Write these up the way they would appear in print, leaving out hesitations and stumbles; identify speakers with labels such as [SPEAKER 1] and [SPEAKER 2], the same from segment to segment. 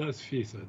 [SPEAKER 1] 10%,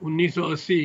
[SPEAKER 1] 1980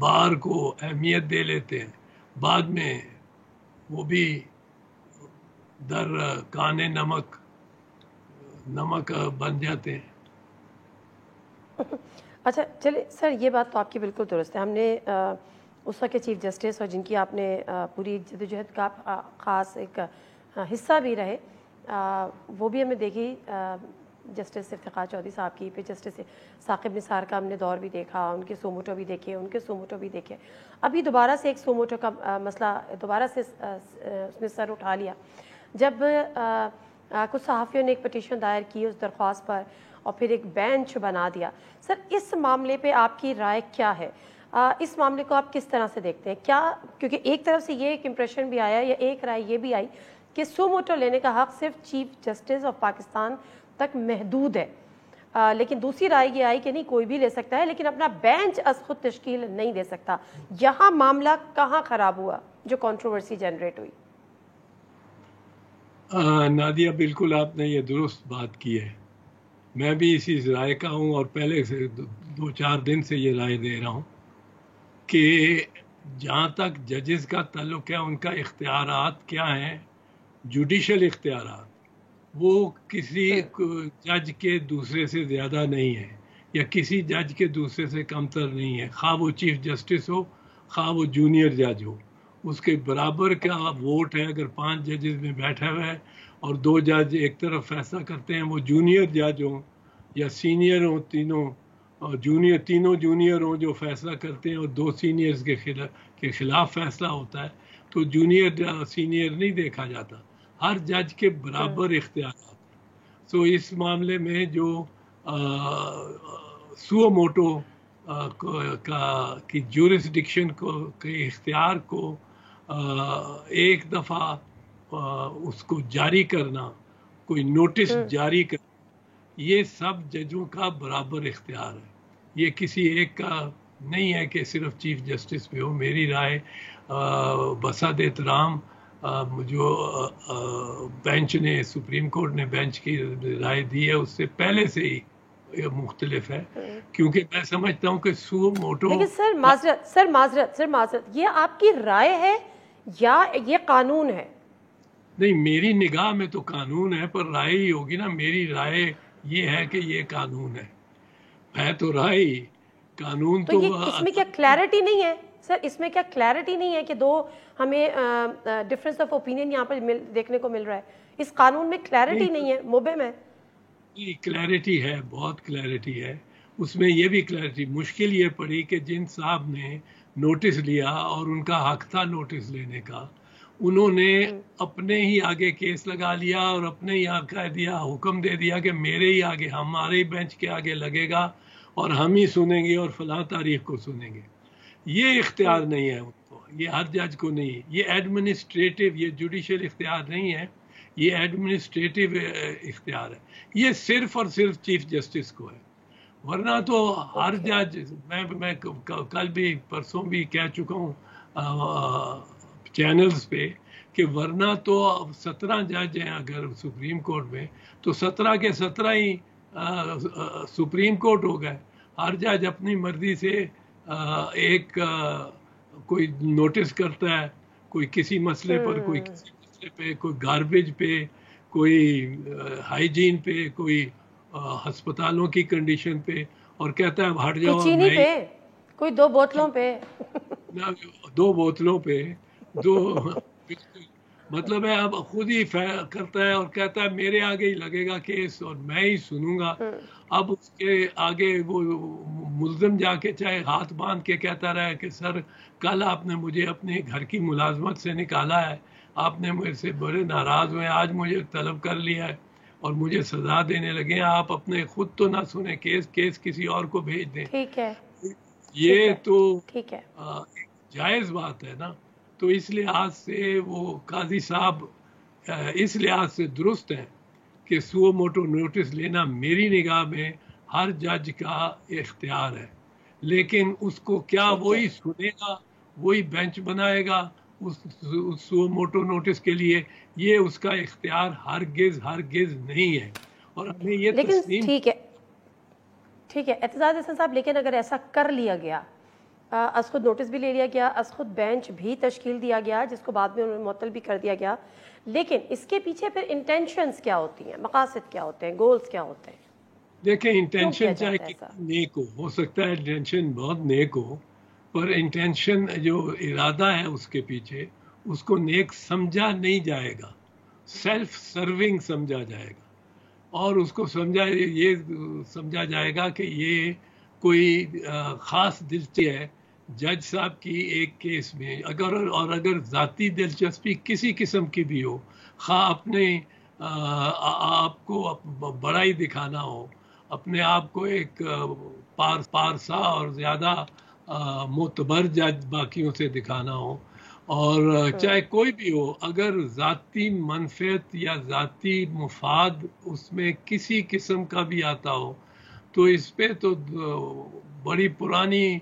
[SPEAKER 1] بار کو اہمیت دے لیتے ہیں، بعد میں وہ بھی در کانے نمک بن جاتے ہیں۔
[SPEAKER 2] اچھا چلے سر، یہ بات تو آپ کی بالکل درست ہے. ہم نے اس وقت کے چیف جسٹس اور جن کی آپ نے پوری جدوجہد کا خاص ایک حصہ بھی رہے، وہ بھی ہمیں دیکھی جسٹس افتخار چودھری صاحب کی، پھر جسٹس ثاقب نثار کا ہم نے دور بھی دیکھا، ان کے سوموٹو بھی دیکھے، ان کے سوموٹو بھی دیکھے. ابھی دوبارہ سے ایک سوموٹو کا مسئلہ دوبارہ سے اس نے سر اٹھا لیا جب کچھ صحافیوں نے ایک پٹیشن دائر کی اس درخواست پر اور پھر ایک بینچ بنا دیا. سر اس معاملے پہ آپ کی رائے کیا ہے؟ اس معاملے کو آپ کس طرح سے دیکھتے ہیں؟ کیا کیونکہ ایک طرف سے یہ ایک امپریشن بھی آیا یا ایک رائے یہ بھی آئی کہ سوموٹو لینے کا حق صرف چیف جسٹس آف پاکستان تک محدود ہے، لیکن دوسری رائے یہ آئی کہ نہیں کوئی بھی لے سکتا ہے لیکن اپنا بینچ از خود تشکیل نہیں دے سکتا. یہاں معاملہ کہاں خراب ہوا جو کنٹروورسی جنریٹ ہوئی؟
[SPEAKER 1] نادیہ بالکل آپ نے یہ درست بات کی ہے، میں بھی اسی رائے کا ہوں اور پہلے سے 2-4 دن سے یہ رائے دے رہا ہوں کہ جہاں تک ججز کا تعلق ہے ان کا اختیارات کیا ہیں، جوڈیشل اختیارات، وہ کسی جج کے دوسرے سے زیادہ نہیں ہے یا کسی جج کے دوسرے سے کمتر نہیں ہے، خواہ وہ چیف جسٹس ہو خواہ وہ جونیئر جج ہو، اس کے برابر کا ووٹ ہے. اگر 5 ججز میں بیٹھا ہوا ہے اور 2 جج ایک طرف فیصلہ کرتے ہیں، وہ جونیئر جج ہوں یا سینئر ہوں، تینوں جونیئر ہوں جو فیصلہ کرتے ہیں اور 2 سینئرز کے خلاف فیصلہ ہوتا ہے، تو جونیئر سینئر نہیں دیکھا جاتا، ہر جج کے برابر اختیارات ہیں. سو اس معاملے میں جو سو موٹو کی جورسڈکشن کے اختیار کو ایک دفعہ اس کو جاری کرنا، کوئی نوٹس جاری کرنا، یہ سب ججوں کا برابر اختیار ہے. یہ کسی ایک کا نہیں ہے کہ صرف چیف جسٹس پہ ہو. میری رائے بسد احترام جو بینچ نے، سپریم کورٹ نے بینچ کی رائے دی ہے اس سے پہلے سے ہی مختلف ہے، کیونکہ میں سمجھتا ہوں کہ سو موٹو.
[SPEAKER 2] لیکن سر معذرت یہ آپ کی رائے ہے یا یہ قانون ہے؟
[SPEAKER 1] نہیں، میری نگاہ میں تو قانون ہے، پر رائے ہی ہوگی نا. میری رائے یہ ہے کہ یہ قانون ہے تو رائے قانون تو
[SPEAKER 2] اس میں کیا کلیئرٹی نہیں ہے سر؟ اس میں کیا کلیئرٹی نہیں ہے کہ دو ہمیں ڈفرنس آف اوپینین یہاں پر دیکھنے کو مل رہا ہے؟ اس قانون میں کلیئرٹی نہیں ہے، مبہم ہے.
[SPEAKER 1] کلیئرٹی ہے، بہت کلیئرٹی ہے. اس میں یہ بھی کلیئرٹی مشکل یہ پڑی کہ جن صاحب نے نوٹس لیا اور ان کا حق تھا نوٹس لینے کا، انہوں نے اپنے ہی آگے کیس لگا لیا اور اپنے ہی کہہ دیا، حکم دے دیا کہ میرے ہی آگے، ہمارے ہی بینچ کے آگے لگے گا اور ہم ہی سنیں گے اور فلاں تاریخ کو سنیں گے. یہ اختیار نہیں ہے ان کو، یہ ہر جج کو نہیں. یہ ایڈمنسٹریٹو، یہ جوڈیشل اختیار نہیں ہے، یہ ایڈمنسٹریٹو اختیار ہے. یہ صرف اور صرف چیف جسٹس کو ہے. ورنہ تو ہر جج، میں کل بھی پرسوں بھی کہہ چکا ہوں چینلز پہ کہ ورنہ تو 17 جج ہیں اگر سپریم کورٹ میں، تو 17 کے 17 ہی سپریم کورٹ ہو گئے. ہر جج اپنی مرضی سے ایک کوئی نوٹس کرتا ہے، کوئی کسی مسئلے پر، کوئی کسی مسئلے پہ، کوئی گاربیج پہ، کوئی ہائیجین پہ، کوئی ہسپتالوں کی کنڈیشن پہ، اور کہتا ہے ہٹ جاؤ.
[SPEAKER 2] چینی پہ، کوئی 2 بوتلوں پہ،
[SPEAKER 1] 2 بوتلوں پہ، مطلب ہے اب خود ہی کرتا ہے اور کہتا ہے میرے آگے ہی لگے گا کیس اور میں ہی سنوں گا. اب اس کے آگے وہ ملزم جا کے چاہے ہاتھ باندھ کے کہتا رہا کہ سر کل آپ نے مجھے اپنے گھر کی ملازمت سے نکالا ہے، آپ نے مجھ سے بڑے ناراض ہوئے، آج مجھے طلب کر لیا ہے اور مجھے سزا دینے لگے ہیں، آپ اپنے خود تو نہ سنیں کیس کسی اور کو بھیج دیں.
[SPEAKER 2] ٹھیک ہے،
[SPEAKER 1] یہ تو
[SPEAKER 2] ٹھیک ہے،
[SPEAKER 1] جائز بات ہے نا. تو اس لحاظ سے وہ قاضی صاحب اس لحاظ سے درست ہیں کہ سو موٹو نوٹس لینا میری نگاہ میں ہر جج کا اختیار ہے، لیکن اس کو کیا وہی سنے گا، وہی بینچ بنائے گا اس سو موٹو نوٹس کے لیے؟ یہ اس کا اختیار ہرگز نہیں ہے. اور ہمیں یہ
[SPEAKER 2] لیکن ٹھیک ہے اعتزاز احسن صاحب، لیکن اگر ایسا کر لیا گیا از خود نوٹس بھی لے لیا گیا, از خود بینچ بھی تشکیل دیا گیا جس کو بعد میں انہوں نے معطل بھی کر دیا گیا, لیکن اس کے پیچھے پھر انٹینشنز کیا ہوتی ہیں, مقاصد کیا ہوتے ہیں, گولز کیا ہوتے ہیں؟
[SPEAKER 1] دیکھیں انٹینشن چاہے کتنا نیک ہو سکتا ہے انٹینشن بہت نیک ہو, پر انٹینشن جو ارادہ ہے اس کے پیچھے اس کو نیک سمجھا نہیں جائے گا, سیلف سرونگ سمجھا جائے گا, اور اس کو یہ سمجھا جائے گا کہ یہ کوئی خاص دلچسپی ہے جج صاحب کی ایک کیس میں, اگر ذاتی دلچسپی کسی قسم کی بھی ہو, خواہ اپنے آپ کو بڑا ہی دکھانا ہو, اپنے آپ کو ایک پارسا اور زیادہ معتبر جج باقیوں سے دکھانا ہو, اور چاہے کوئی بھی ہو, اگر ذاتی منفعت یا ذاتی مفاد اس میں کسی قسم کا بھی آتا ہو, تو اس پہ تو بڑی پرانی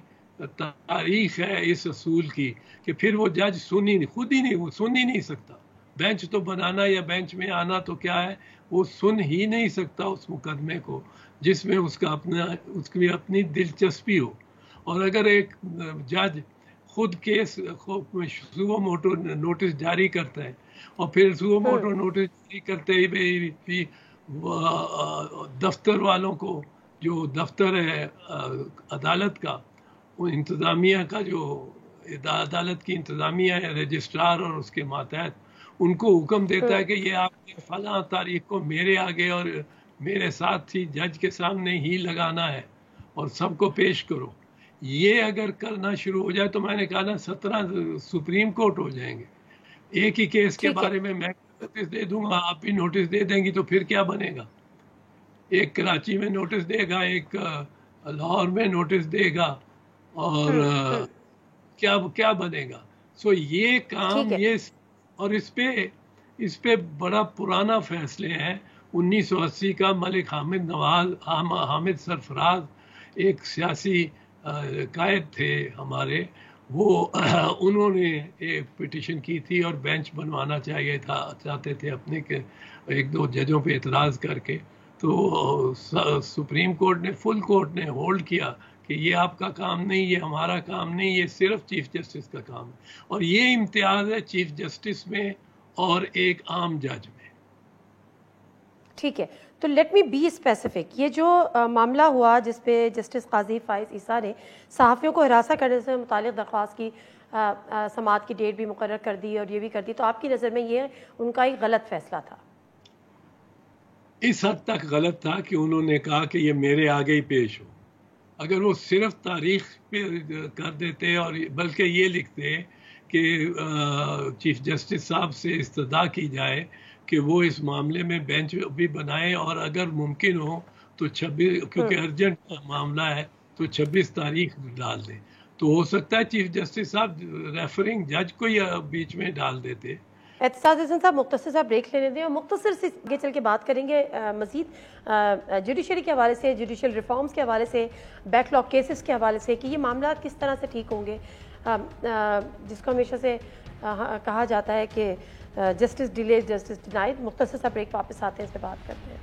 [SPEAKER 1] تاریخ ہے اس اصول کی کہ پھر وہ جج سن ہی نہیں سکتا. بینچ تو بنانا یا بینچ میں آنا تو کیا ہے, وہ سن ہی نہیں سکتا اس مقدمے کو جس میں اس کی اپنی دلچسپی ہو. اور اگر ایک جج خود کیس سو موٹو نوٹس جاری کرتا ہے اور پھر سو موٹو نوٹس جاری کرتے ہی دفتر والوں کو, جو دفتر ہے عدالت کا, وہ انتظامیہ کا, جو عدالت کی انتظامیہ ہے, رجسٹرار اور اس کے ماتحت, ان کو حکم دیتا ہے کہ یہ آپ نے فلاں تاریخ کو میرے آگے اور میرے ساتھ ہی جج کے سامنے ہی لگانا ہے اور سب کو پیش کرو. یہ اگر کرنا شروع ہو جائے تو میں نے کہا نا 17 سپریم کورٹ ہو جائیں گے. ایک ہی کیس کے بارے میں نوٹس دے دوں گا, آپ بھی نوٹس دے دیں گی, تو پھر کیا بنے گا؟ ایک کراچی میں نوٹس دے گا, ایک لاہور میں نوٹس دے گا, اور کیا بنے گا؟ سو یہ کام یہ, اور اس پہ بڑا پرانا فیصلے ہیں 1980 کا. ملک حامد سرفراز ایک سیاسی قائد تھے ہمارے, وہ انہوں نے ایک پٹیشن کی تھی اور بینچ بنوانا چاہتے تھے اپنے کے 1-2 ججوں پہ اعتراض کر کے. تو سپریم کورٹ نے, فل کورٹ نے ہولڈ کیا کہ یہ آپ کا کام نہیں, یہ ہمارا کام نہیں, یہ صرف چیف جسٹس کا کام ہے. اور یہ امتیاز ہے چیف جسٹس میں اور ایک عام جج میں.
[SPEAKER 2] ٹھیک ہے, تو لیٹ می بی اسپیسیفک. یہ جو معاملہ ہوا جس پہ جسٹس قاضی فائز عیسیٰ نے صحافیوں کو ہراساں کرنے سے متعلق درخواست کی سماعت کی ڈیٹ بھی مقرر کر دی اور یہ بھی کر دی, تو آپ کی نظر میں یہ ان کا ایک غلط فیصلہ تھا؟
[SPEAKER 1] اس حد تک غلط تھا کہ انہوں نے کہا کہ یہ میرے آگے ہی پیش ہو. اگر وہ صرف تاریخ پہ کر دیتے اور بلکہ یہ لکھتے کہ چیف جسٹس صاحب سے استدعا کی جائے کہ وہ اس معاملے میں بینچ بھی بنائے, اور اگر ممکن ہو تو 26, کیونکہ ارجنٹ معاملہ ہے, تو 26 تاریخ ڈال دیں, تو ہو سکتا ہے چیف جسٹس صاحب ریفرنگ جج کو ہی بیچ میں ڈال دیتے.
[SPEAKER 2] اعتزاز احسن صاحب مختصر سا بریک لینے دیں, اور مختصر سے آگے چل کے بات کریں گے مزید جوڈیشری کے حوالے سے, جوڈیشل ریفارمز کے حوالے سے, بیک لاگ کیسز کے حوالے سے, کہ یہ معاملات کس طرح سے ٹھیک ہوں گے, جس کو ہمیشہ سے کہا جاتا ہے کہ جسٹس ڈیلیڈ جسٹس ڈینائڈ. مختصر سا بریک, واپس آتے ہیں, اس پہ بات کرتے ہیں.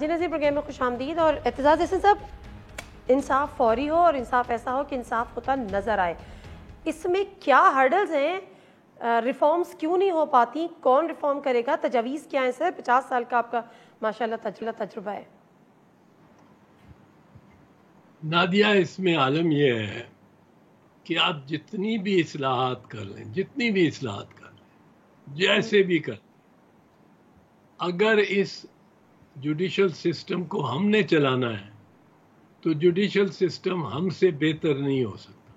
[SPEAKER 2] جی ناظرین, پروگرام میں خوش آمدید. اور اعتزاز احسن صاحب, انصاف فوری ہو اور انصاف ایسا ہو کہ انصاف ہوتا نظر آئے, اس میں کیا ہرڈلز ہیں, ریفارمز کیوں نہیں ہو پاتی, کون ریفارم کرے گا, تجاویز کیا ہیں سر؟ 50 سال کا آپ کا ماشاءاللہ تجربہ ہے.
[SPEAKER 1] نادیہ, اس میں عالم یہ ہے کہ آپ جتنی بھی اصلاحات کر لیں, جیسے بھی کر لیں, اگر اس جوڈیشل سسٹم کو ہم نے چلانا ہے تو جوڈیشل سسٹم ہم سے بہتر نہیں ہو سکتا.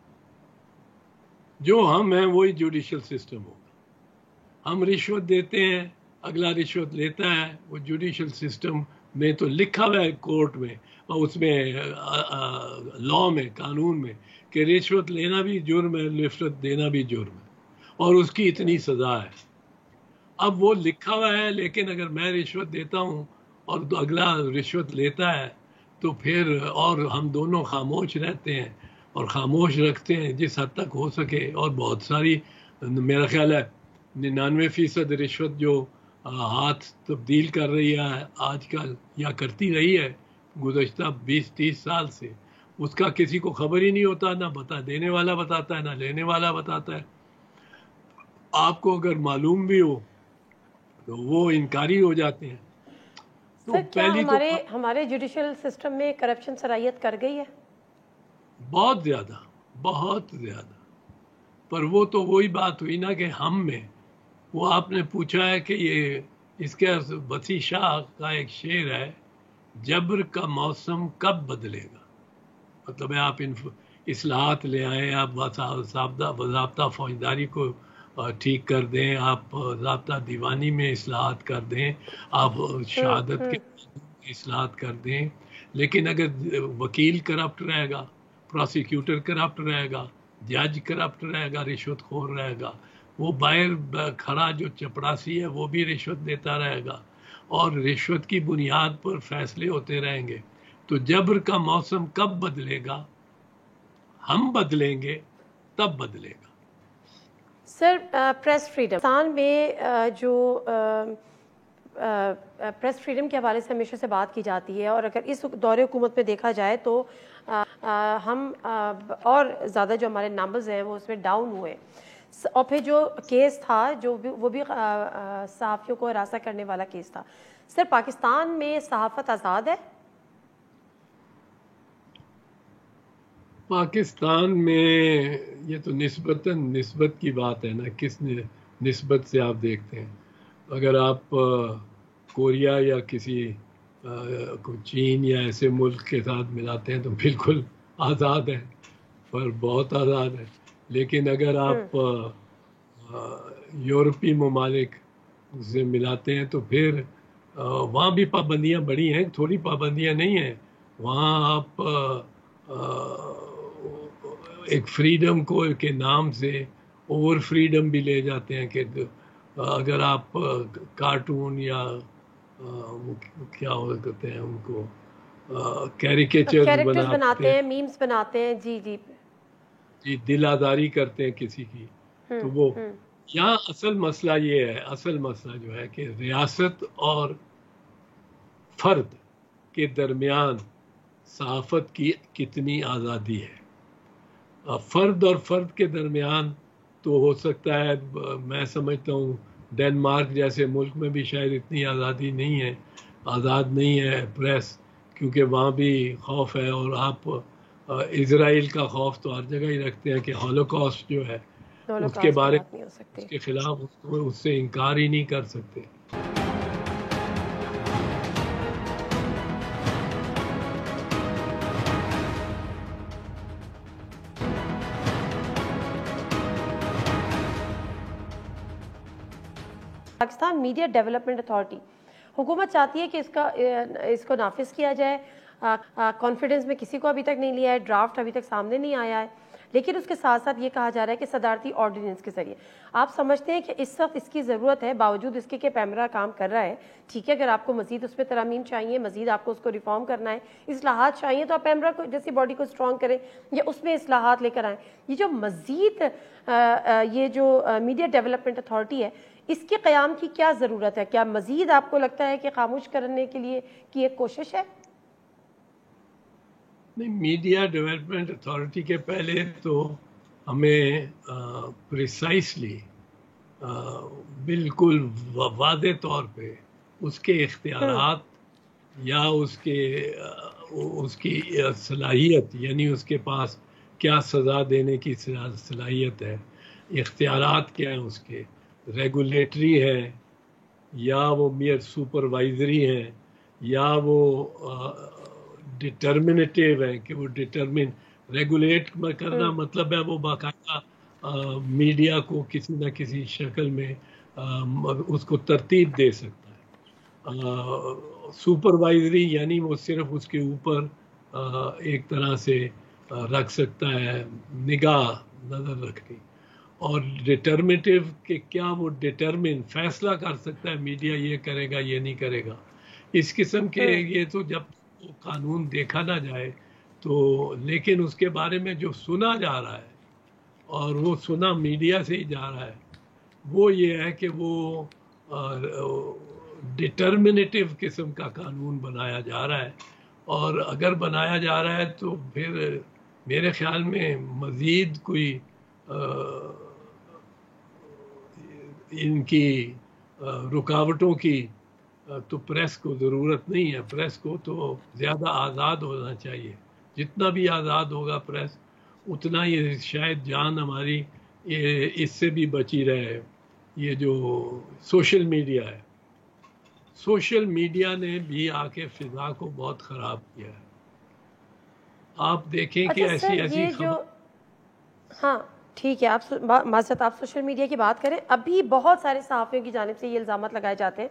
[SPEAKER 1] جو ہم ہیں وہی جوڈیشل سسٹم ہوگا. ہم رشوت دیتے ہیں, اگلا رشوت لیتا ہے, وہ جوڈیشل سسٹم میں تو لکھا ہوا ہے کورٹ میں, اور اس میں لاء میں, قانون میں, کہ رشوت لینا بھی جرم ہے, رشوت دینا بھی جرم ہے, اور اس کی اتنی سزا ہے. اب وہ لکھا ہوا ہے, لیکن اگر میں رشوت دیتا ہوں اور اگلا رشوت لیتا ہے تو پھر اور ہم دونوں خاموش رہتے ہیں اور خاموش رکھتے ہیں جس حد تک ہو سکے. اور بہت ساری میرا خیال ہے 99% رشوت جو ہاتھ تبدیل کر رہی ہے آج کل یا کرتی رہی ہے گزشتہ 20-30 سال سے، اس کا کسی کو خبر ہی نہیں ہوتا، نہ بتا دینے والا بتاتا ہے نہ لینے والا بتاتا ہے. آپ کو اگر معلوم بھی ہو تو وہ انکاری ہو جاتے ہیں. تو
[SPEAKER 2] سر کیا
[SPEAKER 1] پہلی تو
[SPEAKER 2] ہمارے جوڈیشل سسٹم میں کرپشن صلاحیت کر گئی ہے؟
[SPEAKER 1] بہت زیادہ، بہت زیادہ. پر وہ تو وہی بات ہوئی نا کہ ہم میں وہ آپ نے پوچھا ہے کہ یہ اس کے وسیع شاہ کا ایک شعر ہے، جبر کا موسم کب بدلے گا. مطلب ہے آپ اصلاحات لے آئیں، آپ ضابطہ فوجداری کو ٹھیک کر دیں، آپ ضابطہ دیوانی میں اصلاحات کر دیں، آپ شہادت کے اصلاحات کر دیں، لیکن اگر وکیل کرپٹ رہے گا، پروسیکیوٹر کرپٹ رہے گا، جج کرپٹ رہے گا، رشوت خور رہے گا، وہ باہر کھڑا جو چپڑاسی ہے وہ بھی رشوت دیتا رہے گا، اور رشوت کی بنیاد پر فیصلے ہوتے رہیں گے. تو جبر کا موسم کب بدلے گا؟ ہم بدلیں گے تب بدلے گا.
[SPEAKER 2] سر پریس فریڈم پاکستان میں جو پریس فریڈم کے حوالے سے ہمیشہ سے بات کی جاتی ہے، اور اگر اس دور حکومت میں دیکھا جائے تو ہم اور زیادہ جو ہمارے نمبرز ہیں وہ اس میں ڈاؤن ہوئے. اور پھر جو کیس تھا وہ بھی صحافیوں کو ہراساں کرنے والا کیس تھا. سر پاکستان میں صحافت آزاد ہے؟
[SPEAKER 1] پاکستان میں یہ تو نسبت کی بات ہے نا، کس نسبت سے آپ دیکھتے ہیں. اگر آپ کوریا یا کسی چین یا ایسے ملک کے ساتھ ملاتے ہیں تو بالکل آزاد ہے، پر بہت آزاد ہے. لیکن اگر آپ یورپی ممالک سے ملاتے ہیں تو پھر وہاں بھی پابندیاں بڑی ہیں، تھوڑی پابندیاں نہیں ہیں. وہاں آپ ایک فریڈم کو کے نام سے اوور فریڈم بھی لے جاتے ہیں کہ اگر آپ کارٹون یا کیا کہتے ہیں ان کو
[SPEAKER 2] کیریکٹرز بناتے ہیں، میمز بناتے ہیں، جی
[SPEAKER 1] دل آزاری کرتے ہیں کسی کی، تو وہ یہاں اصل مسئلہ یہ ہے، اصل مسئلہ جو ہے کہ ریاست اور فرد کے درمیان صحافت کی کتنی آزادی ہے. فرد اور فرد کے درمیان تو ہو سکتا ہے، میں سمجھتا ہوں ڈنمارک جیسے ملک میں بھی شاید اتنی آزادی نہیں ہے، آزاد نہیں ہے پریس، کیونکہ وہاں بھی خوف ہے. اور آپ اسرائیل کا خوف تو ہر جگہ ہی رکھتے ہیں کہ ہولوکاسٹ جو ہے اس کے بارے میں اس کے خلاف اس سے انکار ہی نہیں کر سکتے.
[SPEAKER 2] پاکستان میڈیا ڈیولپمنٹ اتھارٹی حکومت چاہتی ہے کہ اس کو نافذ کیا جائے. کانفیڈنس میں کسی کو ابھی تک نہیں لیا ہے، ڈرافٹ ابھی تک سامنے نہیں آیا ہے، لیکن اس کے ساتھ ساتھ یہ کہا جا رہا ہے کہ صدارتی آرڈیننس کے ذریعے. آپ سمجھتے ہیں کہ اس وقت اس کی ضرورت ہے باوجود اس کے کہ پیمرا کام کر رہا ہے؟ ٹھیک ہے، اگر آپ کو مزید اس پہ ترامیم چاہیے، مزید آپ کو اس کو ریفارم کرنا ہے، اصلاحات چاہیے، تو آپ پیمرا کو جیسی باڈی کو اسٹرانگ کریں یا اس میں اصلاحات لے کر آئیں. یہ جو مزید یہ جو میڈیا ڈیولپمنٹ اتھارٹی ہے، اس کے قیام کی کیا ضرورت ہے؟ کیا مزید آپ کو لگتا ہے کہ خاموش کرنے کے لیے کی ایک کوشش ہے؟
[SPEAKER 1] نہیں، میڈیا ڈیولپمنٹ اتھارٹی کے پہلے تو ہمیں پریسائسلی بالکل واضح طور پہ اس کے اختیارات یا اس کی صلاحیت، یعنی اس کے پاس کیا سزا دینے کی صلاحیت ہے، اختیارات کیا ہیں اس کے، ریگولیٹری ہے یا وہ میئر سپروائزری ہے یا وہ ڈٹرمنیٹیو ہے کہ وہ ریگولیٹ کرنا مطلب ہے وہ باقاعدہ میڈیا کو کسی نہ کسی شکل میں اس کو ترتیب دے سکتا ہے. سپروائزری یعنی وہ صرف اس کے اوپر ایک طرح سے رکھ سکتا ہے، نظر رکھنی. اور ڈٹرمنیٹیو کہ کیا وہ فیصلہ کر سکتا ہے میڈیا یہ کرے گا یہ نہیں کرے گا. اس قسم کے یہ تو جب وہ قانون دیکھا نہ جائے تو، لیکن اس کے بارے میں جو سنا جا رہا ہے اور وہ سنا میڈیا سے ہی جا رہا ہے وہ یہ ہے کہ وہ ڈٹرمنیٹیو قسم کا قانون بنایا جا رہا ہے، اور اگر بنایا جا رہا ہے تو پھر میرے خیال میں مزید کوئی ان کی رکاوٹوں کی تو پریس کو ضرورت نہیں ہے. پریس کو تو زیادہ آزاد ہونا چاہیے، جتنا بھی آزاد ہوگا پریس اتنا ہی شاید جان ہماری اس سے بھی بچی رہے. یہ جو سوشل میڈیا ہے، سوشل میڈیا نے بھی آ کے فضا کو بہت خراب کیا ہے. آپ دیکھیں کہ
[SPEAKER 2] اچھا
[SPEAKER 1] ایسی
[SPEAKER 2] سر،
[SPEAKER 1] ایسی
[SPEAKER 2] یہ جو
[SPEAKER 1] خبر،
[SPEAKER 2] ہاں ٹھیک ہے، آپ معذرت، آپ سوشل میڈیا کی بات کریں. ابھی بہت سارے صحافیوں کی جانب سے یہ الزامات لگائے جاتے ہیں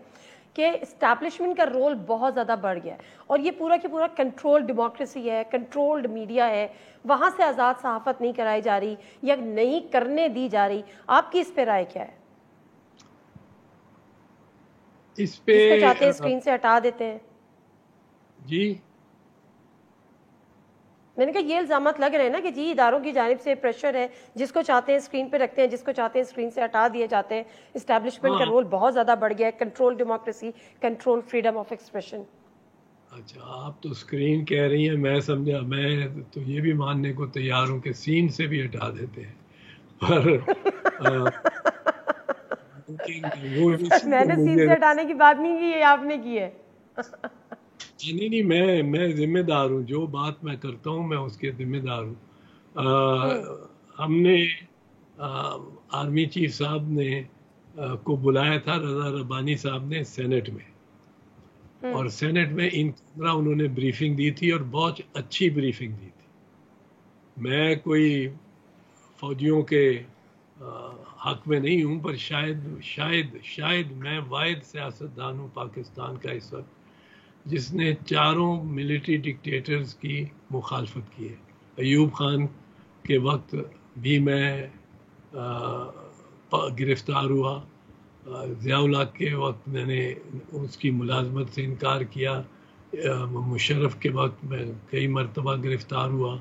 [SPEAKER 2] کہ اسٹیبلشمنٹ کا رول بہت زیادہ بڑھ گیا ہے اور یہ پورا کی پورا کنٹرول ڈیموکریسی ہے، کنٹرولڈ میڈیا ہے، وہاں سے آزاد صحافت نہیں کرائی جا رہی یا نہیں کرنے دی جا رہی. آپ کی اس پہ رائے کیا ہے؟
[SPEAKER 1] اس پہ
[SPEAKER 2] جس کو چاہتے ہیں اسکرین سے ہٹا دیتے ہیں.
[SPEAKER 1] جی
[SPEAKER 2] میں نے کہا یہ الزامات لگ رہے ہیں نا کہ جی اداروں کی جانب سے پریشر ہے، جس کو چاہتے ہیں اسکرین پہ رکھتے ہیں، جس کو چاہتے ہیں اسکرین سے ہٹا دیے جاتے ہیں. اسٹیبلشمنٹ کا
[SPEAKER 1] ہاں.
[SPEAKER 2] رول بہت زیادہ بڑھ گیا ہے، control democracy, control freedom of expression.
[SPEAKER 1] اچھا، آپ تو اسکرین کہہ رہی ہیں، میں سمجھا، میں تو یہ بھی ماننے کو تیار ہوں کہ سین سے بھی ہٹا دیتے ہیں، پر وہ
[SPEAKER 2] میں نے سین سے ہٹانے کی بات نہیں کی ہے، آپ نے کی ہے.
[SPEAKER 1] نہیں، میں ذمہ دار ہوں، جو بات میں کرتا ہوں میں اس کے ذمہ دار ہوں. ہم نے آرمی چیف صاحب نے کو بلایا تھا، رضا ربانی صاحب نے، سینٹ میں، اور سینٹ میں ان کیمرہ انہوں نے بریفنگ دی تھی اور بہت اچھی بریفنگ دی تھی. میں کوئی فوجیوں کے حق میں نہیں ہوں، پر شاید میں واحد سیاستدان ہوں پاکستان کا اس وقت جس نے چاروں ملٹری ڈکٹیٹرز کی مخالفت کی ہے. ایوب خان کے وقت بھی میں گرفتار ہوا، ضیاء الحق کے وقت میں نے اس کی ملازمت سے انکار کیا، مشرف کے وقت میں کئی مرتبہ گرفتار ہوا،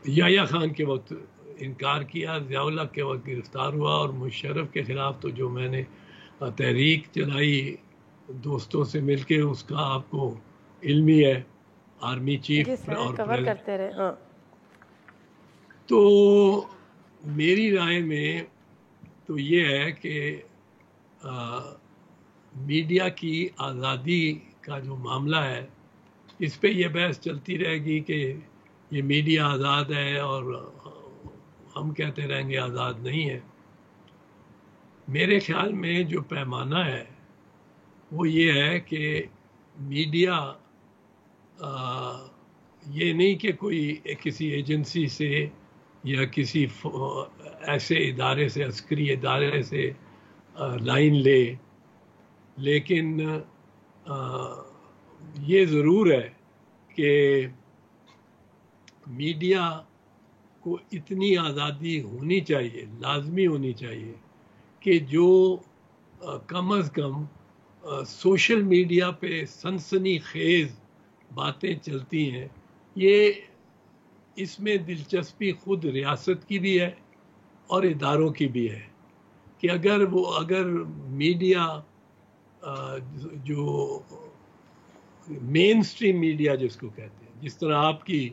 [SPEAKER 1] یحییٰ خان کے وقت انکار کیا، ضیاء الحق کے وقت گرفتار ہوا، اور مشرف کے خلاف تو جو میں نے تحریک چلائی دوستوں سے مل کے، اس کا آپ کو علم ہی ہے، آرمی چیف اور
[SPEAKER 2] کور کرتے رہے. ہاں
[SPEAKER 1] تو میری رائے میں تو یہ ہے کہ میڈیا کی آزادی کا جو معاملہ ہے اس پہ یہ بحث چلتی رہے گی کہ یہ میڈیا آزاد ہے اور ہم کہتے رہیں گے آزاد نہیں ہے. میرے خیال میں جو پیمانہ ہے وہ یہ ہے کہ میڈیا یہ نہیں کہ کوئی کسی ایجنسی سے یا کسی ایسے ادارے سے، عسکری ادارے سے لائن لے، لیکن یہ ضرور ہے کہ میڈیا کو اتنی آزادی ہونی چاہیے، لازمی ہونی چاہیے کہ جو کم از کم سوشل میڈیا پہ سنسنی خیز باتیں چلتی ہیں، یہ اس میں دلچسپی خود ریاست کی بھی ہے اور اداروں کی بھی ہے کہ اگر میڈیا جو مین سٹریم میڈیا جس کو کہتے ہیں، جس طرح آپ کی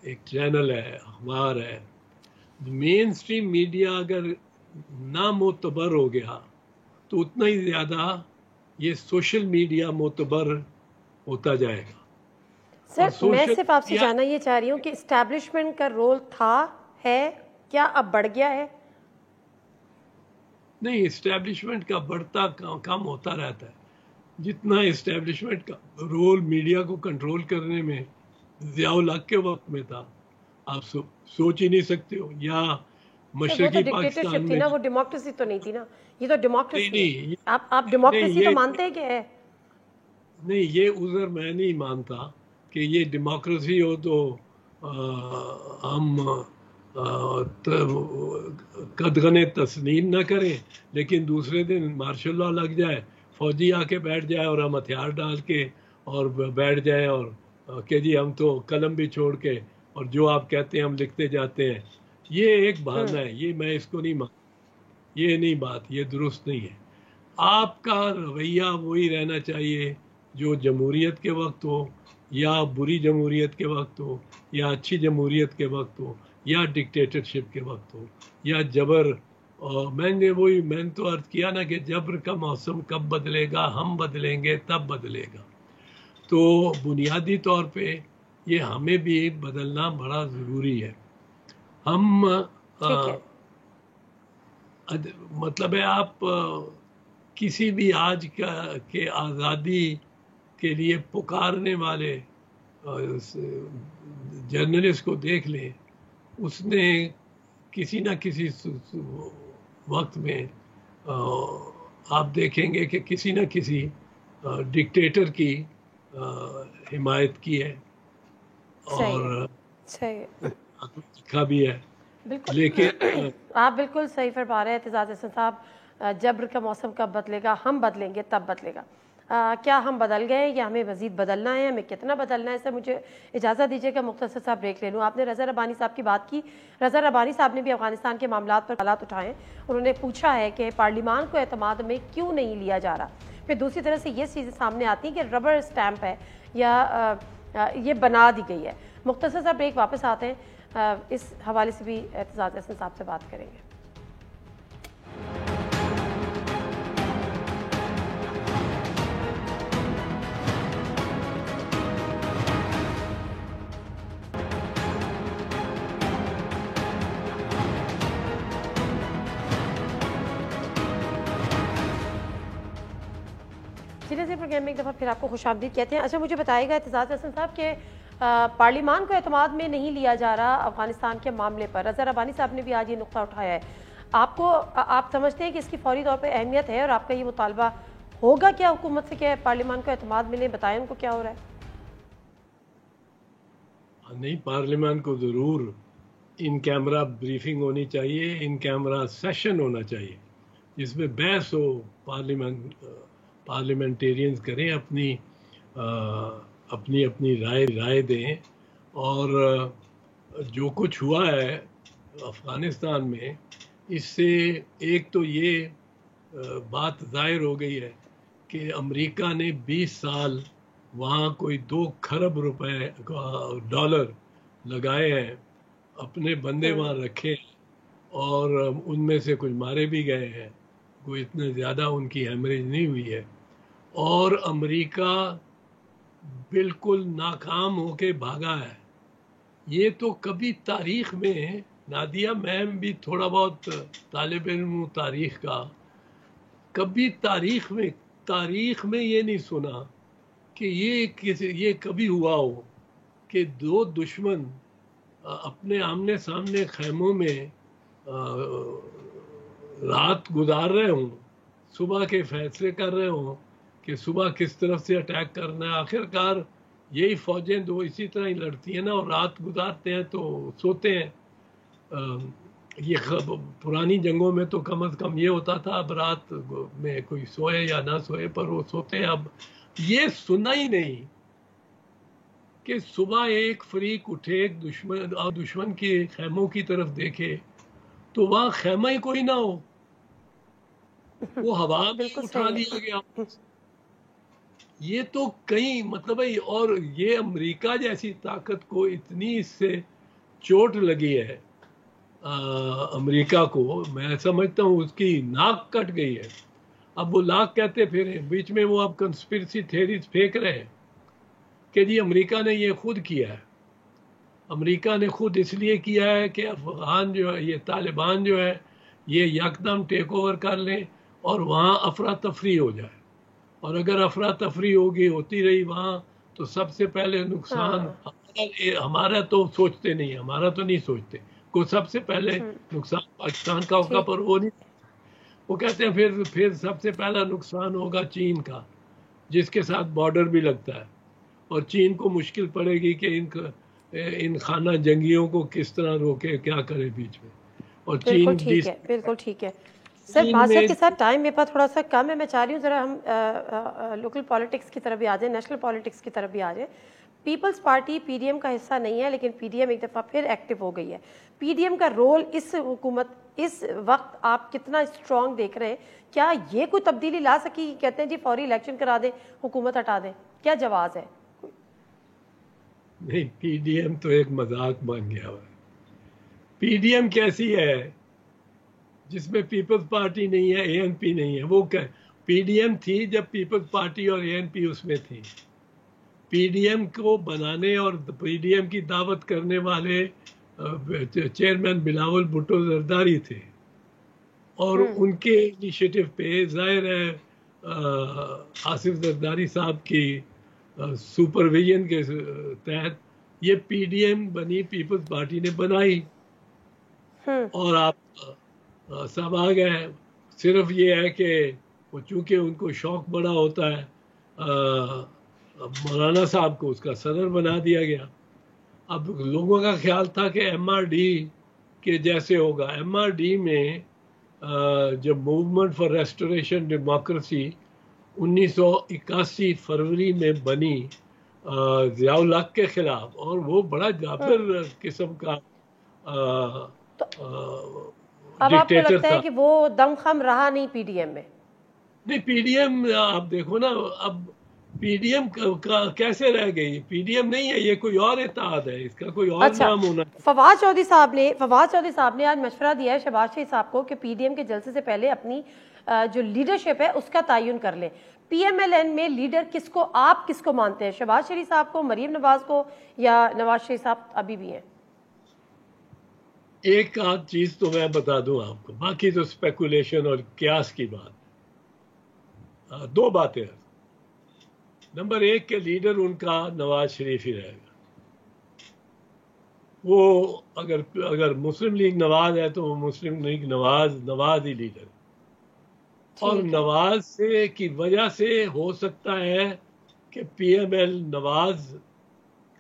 [SPEAKER 1] ایک چینل ہے، اخبار ہے، مین سٹریم میڈیا اگر نامعتبر ہو گیا تو اتنا ہی زیادہ یہ سوشل میڈیا معتبر ہوتا جائے گا.
[SPEAKER 2] سر میں صرف آپ سے جاننا یہ چاہ رہی ہوں کہ اسٹیبلشمنٹ کا رول تھا، ہے، کیا اب بڑھ گیا ہے؟
[SPEAKER 1] نہیں، اسٹیبلشمنٹ کا بڑھتا کم ہوتا رہتا ہے. جتنا اسٹیبلشمنٹ کا رول میڈیا کو کنٹرول کرنے میں ضیاء الحق کے وقت میں تھا، آپ سوچ ہی نہیں سکتے ہو. یا مشرقی پاکستان میں
[SPEAKER 2] وہ ڈیموکریسی تو نہیں تھی نا، یہ تو ڈیموکریسی
[SPEAKER 1] نہیں،
[SPEAKER 2] آپ ڈیموکریسی تو مانتے ہیں کہ ہے؟ نہیں،
[SPEAKER 1] یہ عذر میں نہیں مانتا کہ یہ ڈیموکریسی ہو تو ہم قدغن تسلیم نہ کریں، لیکن دوسرے دن مارشل لاء لگ جائے فوجی آ کے بیٹھ جائے اور ہم ہتھیار ڈال کے اور بیٹھ جائیں اور کہ جی ہم تو قلم بھی چھوڑ کے اور جو آپ کہتے ہیں ہم لکھتے جاتے ہیں. یہ ایک بہانہ ہے، یہ میں اس کو نہیں یہ نہیں بات، یہ درست نہیں ہے. آپ کا رویہ وہی رہنا چاہیے جو جمہوریت کے وقت ہو، یا بری جمہوریت کے وقت ہو، یا اچھی جمہوریت کے وقت ہو، یا ڈکٹیٹرشپ کے وقت ہو، یا جبر. اور میں نے تو عرض کیا نا کہ جبر کا موسم کب بدلے گا، ہم بدلیں گے تب بدلے گا. تو بنیادی طور پہ یہ ہمیں بھی بدلنا بڑا ضروری ہے. ہم
[SPEAKER 2] ٹھیک ہے.
[SPEAKER 1] مطلب ہے آپ کسی بھی آج کے آزادی کے لیے پکارنے والے جرنلسٹ کو دیکھ لیں، اس نے کسی نہ کسی وقت میں آپ دیکھیں گے کہ کسی نہ کسی ڈکٹیٹر کی حمایت کی ہے اور لکھا بھی ہے.
[SPEAKER 2] بالکل
[SPEAKER 1] لیکن
[SPEAKER 2] آپ بالکل صحیح فرما رہے ہیں اعتزاز احسن صاحب. جبر کا موسم کب بدلے گا، ہم بدلیں گے تب بدلے گا. کیا ہم بدل گئے یا ہمیں مزید بدلنا ہے، ہمیں کتنا بدلنا ہے؟ سر مجھے اجازت دیجیے کہ مختصر صاحب بریک لے لوں. آپ نے رضا ربانی صاحب کی بات کی. رضا ربانی صاحب نے بھی افغانستان کے معاملات پر سوالات اٹھائے. انہوں نے پوچھا ہے کہ پارلیمان کو اعتماد میں کیوں نہیں لیا جا رہا. پھر دوسری طرف سے یہ چیزیں سامنے آتی ہیں کہ ربر اسٹیمپ ہے یا یہ بنا دی گئی ہے. مختصر صاحب بریک واپس آتے ہیں، اس حوالے سے بھی اعتزاز احسن صاحب سے بات کریں گے. جنہیں پروگرام میں ایک دفعہ پھر آپ کو خوش آمدید کہتے ہیں. اچھا مجھے بتائے گا اعتزاز احسن صاحب کہ پارلیمان کو اعتماد میں نہیں لیا جا رہا افغانستان کے معاملے پر. رضا ربانی صاحب نے بھی آج یہ نقطہ اٹھایا ہے. آپ سمجھتے ہیں کہ اس کی فوری طور پہ اہمیت ہے اور آپ کا یہ مطالبہ ہوگا کیا حکومت سے کہ پارلیمان کو اعتماد ملے؟ بتائیں ان کو کیا ہو رہا ہے.
[SPEAKER 1] نہیں، پارلیمان کو ضرور ان کیمرہ بریفنگ ہونی چاہیے، ان کیمرہ سیشن ہونا چاہیے جس میں بحث ہو. پارلیمنٹیرینز کریں، اپنی رائے دیں. اور جو کچھ ہوا ہے افغانستان میں، اس سے ایک تو یہ بات ظاہر ہو گئی ہے کہ امریکہ نے 20 سال وہاں کوئی 2 کھرب روپے ڈالر لگائے ہیں، اپنے بندے وہاں رکھے، اور ان میں سے کچھ مارے بھی گئے ہیں، کوئی اتنے زیادہ ان کی ہیمریج نہیں ہوئی ہے. اور امریکہ بالکل ناکام ہو کے بھاگا ہے. یہ تو کبھی تاریخ میں، نادیہ میں بھی تھوڑا بہت طالب علم ہوں تاریخ کا، کبھی تاریخ میں یہ نہیں سنا کہ یہ کبھی ہوا ہو کہ 2 دشمن اپنے آمنے سامنے خیموں میں رات گزار رہے ہوں، صبح کے فیصلے کر رہے ہوں کہ صبح کس طرف سے اٹیک کرنا ہے. آخر کار یہی فوجیں 2 اسی طرح ہی لڑتی ہیں نا، اور رات گزارتے ہیں تو سوتے ہیں. یہ پرانی جنگوں میں تو کم از کم یہ ہوتا تھا، اب رات میں کوئی سوئے یا نہ سوئے پر وہ سوتے ہیں. اب یہ سنا ہی نہیں کہ صبح ایک فریق اٹھے دشمن کے خیموں کی طرف دیکھے تو وہاں خیمہ ہی کوئی نہ ہو، وہ ہوا میں اٹھا لیا گیا. یہ تو کہیں مطلب ہے. اور یہ امریکہ جیسی طاقت کو اتنی اس سے چوٹ لگی ہے، امریکہ کو میں سمجھتا ہوں اس کی ناک کٹ گئی ہے. اب وہ لاکھ کہتے پھر بیچ میں وہ اب کنسپیرسی تھیریز پھینک رہے ہیں کہ جی امریکہ نے یہ خود کیا ہے. امریکہ نے خود اس لیے کیا ہے کہ افغان جو ہے، یہ طالبان جو ہے، یہ یکدم ٹیک اوور کر لیں اور وہاں افراتفری ہو جائے. اور اگر افراتفری ہوتی رہی وہاں تو سب سے پہلے نقصان ہمارا تو سوچتے نہیں، ہمارا تو نہیں سوچتے کو سب سے پہلے نقصان پاکستان کا ہوگا، پر وہ نہیں. وہ کہتے ہیں پھر سب سے پہلا نقصان ہوگا چین کا، جس کے ساتھ بارڈر بھی لگتا ہے، اور چین کو مشکل پڑے گی کہ ان خانہ جنگیوں کو کس طرح روکے، کیا کرے بیچ میں. اور چین
[SPEAKER 2] بالکل ٹھیک ہے. سر معذرت کے ساتھ ٹائم میرے پاس تھوڑا سا کم ہے، میں چاہ رہی ہوں ذرا ہم لوکل پالیٹکس کی طرف بھی آ جائیں، نیشنل پالیٹکس کی طرف بھی آ جائیں. Peoples Party P D M کا حصہ نہیں ہے، لیکن پی ڈی ایم ایک دفعہ پھر ایکٹیو ہو گئی ہے. پی ڈی ایم کا رول اس حکومت اس وقت آپ کتنا اسٹرانگ دیکھ رہے ہیں؟ کیا یہ کوئی تبدیلی لا سکی؟ کہتے ہیں جی فوری الیکشن کرا دیں، حکومت ہٹا دیں، کیا جواز ہے؟
[SPEAKER 1] نہیں، پی ڈی ایم تو ایک مذاق بن گیا ہوا ہے. پی ڈی ایم کیسی ہے جس میں پیپلز پارٹی نہیں ہے، اے این پی نہیں ہے؟ وہ پی ڈی ایم تھی جب پیپلز پارٹی اور اے این پی اس میں تھی. پی ڈی ایم کو بنانے اور پی ڈی ایم کی دعوت کرنے والے چیئرمین بلاول بھٹو زرداری تھے، اور ان کے انیشیٹو پہ ظاہر ہے آصف زرداری صاحب کی سپرویژن کے تحت یہ پی ڈی ایم بنی، پیپلز پارٹی نے بنائی، اور آپ سب آ گئے. صرف یہ ہے کہ وہ چونکہ ان کو شوق بڑا ہوتا ہے، مولانا صاحب کو اس کا صدر بنا دیا گیا. اب لوگوں کا خیال تھا کہ ایم آر ڈی کے جیسے ہوگا. ایم آر ڈی میں جب موومنٹ فار ریسٹوریشن ڈیموکریسی 1981 فروری میں بنی ضیاء الحق کے خلاف، اور وہ بڑا جابر قسم کا
[SPEAKER 2] اب آپ کو
[SPEAKER 1] ڈکٹیٹر
[SPEAKER 2] لگتا ہے
[SPEAKER 1] تھا.
[SPEAKER 2] کہ وہ دم خم رہا نہیں پی ڈی ایم میں؟
[SPEAKER 1] نہیں، پی ڈی ایم آپ دیکھو نا، اب پی ڈی ایم کیسے رہ گئی؟ پی ڈی ایم نہیں ہے، یہ کوئی اور اتحاد ہے، اس کا کوئی اور نام ہونا.
[SPEAKER 2] فواد چودھری صاحب نے آج مشورہ دیا ہے شہباز شریف صاحب کو کہ پی ڈی ایم کے جلسے سے پہلے اپنی جو لیڈرشپ ہے اس کا تعین کر لیں. پی ایم ایل این میں لیڈر کس کو، آپ کس کو مانتے ہیں؟ شہباز شریف صاحب کو، مریم نواز کو، یا نواز شریف صاحب ابھی بھی ہیں؟
[SPEAKER 1] ایک آدھ چیز تو میں بتا دوں آپ کو، باقی تو اسپیکولیشن اور قیاس کی بات. دو باتیں. نمبر ایک کہ لیڈر ان کا نواز شریف ہی رہے گا. وہ اگر مسلم لیگ نواز ہے تو وہ مسلم لیگ نواز ہی لیڈر. اور نواز سے کی وجہ سے ہو سکتا ہے کہ پی ایم ایل نواز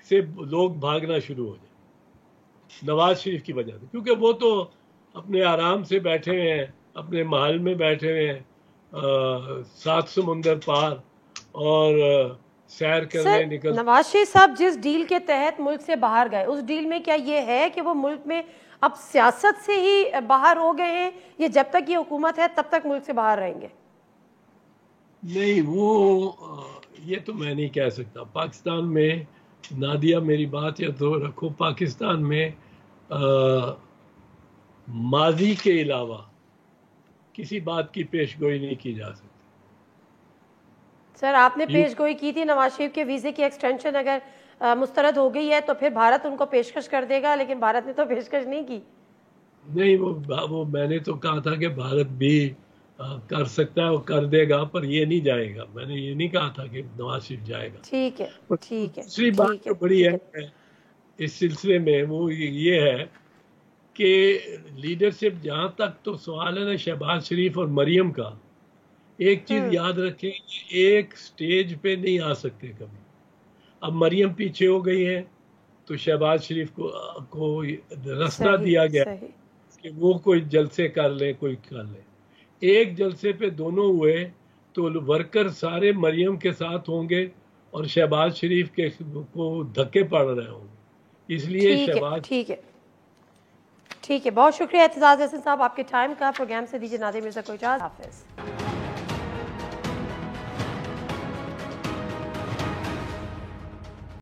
[SPEAKER 1] سے لوگ بھاگنا شروع ہو جائیں، نواز شریف کی وجہ سے، کیونکہ وہ تو اپنے آرام سے بیٹھے ہوئے ہیں، اپنے محل میں بیٹھے ہوئے ہیں، 7 سمندر پار، اور سیر کرنے نکل.
[SPEAKER 2] نواز شریف صاحب جس ڈیل کے تحت ملک سے باہر گئے، اس ڈیل میں کیا یہ ہے کہ وہ ملک میں اب سیاست سے ہی باہر ہو گئے ہیں، یہ جب تک یہ حکومت ہے تب تک ملک سے باہر رہیں گے؟
[SPEAKER 1] نہیں، وہ یہ تو میں نہیں کہہ سکتا. پاکستان میں، نادیہ میری بات یا تو رکھو، پاکستان میں ماضی کے علاوہ کسی بات کی پیش گوئی نہیں کی جا سکتی.
[SPEAKER 2] سر آپ نے پیش گوئی کی تھی نواز شریف کے ویزے کی ایکسٹینشن اگر مسترد ہو گئی ہے تو پھر بھارت ان کو پیشکش کر دے گا، لیکن بھارت نے تو پیشکش نہیں کی. نہیں،
[SPEAKER 1] وہ میں نے تو کہا تھا کہ بھارت بھی کر سکتا ہے اور کر دے گا، پر یہ نہیں جائے گا. میں نے یہ نہیں کہا تھا کہ نواز شریف جائے گا.
[SPEAKER 2] ٹھیک ہے.
[SPEAKER 1] دوسری بات جو بڑی ہے اس سلسلے میں وہ یہ ہے کہ لیڈرشپ، جہاں تک تو سوال ہے نا شہباز شریف اور مریم کا، ایک چیز یاد رکھیں، ایک سٹیج پہ نہیں آ سکتے کبھی. اب مریم پیچھے ہو گئی ہے تو شہباز شریف کو راستہ دیا گیا کہ وہ کوئی جلسے کر لیں، کوئی کر لیں. ایک جلسے پہ دونوں ہوئے تو ورکر سارے مریم کے ساتھ ہوں گے اور شہباز شریف کے کو دھکے پڑ رہے ہوں گے. اس لیے شہباز.
[SPEAKER 2] ٹھیک ہے، بہت شکریہ اعتزاز احسن صاحب آپ کے ٹائم کا. پروگرام سے دیجیے نادر مرزا کو اجازت. حافظ.